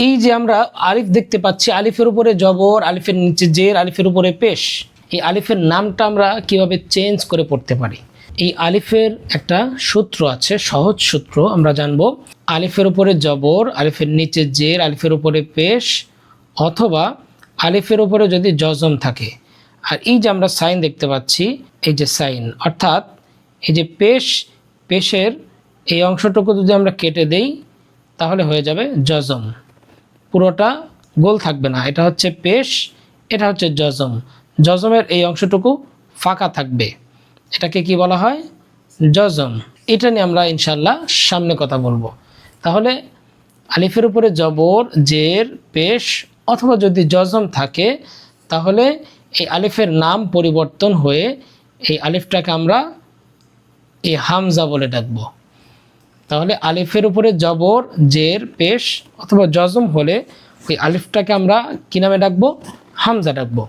এই যে আমরা আলিফ দেখতে পাচ্ছি, আলিফের উপরে জবর, আলিফের নিচে জের, আলিফের উপরে পেশ, এই আলিফের নামটা আমরা কিভাবে চেঞ্জ করে পড়তে পারি। এই আলিফের একটা সূত্র আছে, সহজ সূত্র আমরা জানব। আলিফের উপরে জবর, আলিফের নিচে জের, আলিফের উপরে পেশ, অথবা আলিফের উপরে যদি জজম থাকে। আর এই যে আমরা সাইন দেখতে পাচ্ছি, এই যে সাইন, অর্থাৎ এই যে পেশের এই অংশটুকু যদি আমরা কেটে দেই তাহলে হয়ে যাবে জজম, পুরোটা গোল থাকবে না। এটা হচ্ছে পেশ, এটা হচ্ছে জজম, জজমের এই অংশটুকু ফাঁকা থাকবে, এটাকে কি বলা হয়? জজম। এটা নিয়ে আমরা ইনশাল্লাহ সামনে কথা বলবো। তাহলে আলিফের উপরে জবর, জের, পেশ অথবা যদি জজম থাকে তাহলে এই আলিফের নাম পরিবর্তন হয়ে এই আলিফটাকে আমরা এই হামজা বলে ডাকবো। তাহলে আলিফের উপরে জবর, জের, পেশ অথবা জজম হলে ওই আলিফটাকে আমরা কি নামে ডাকবো? হামজা ডাকবো।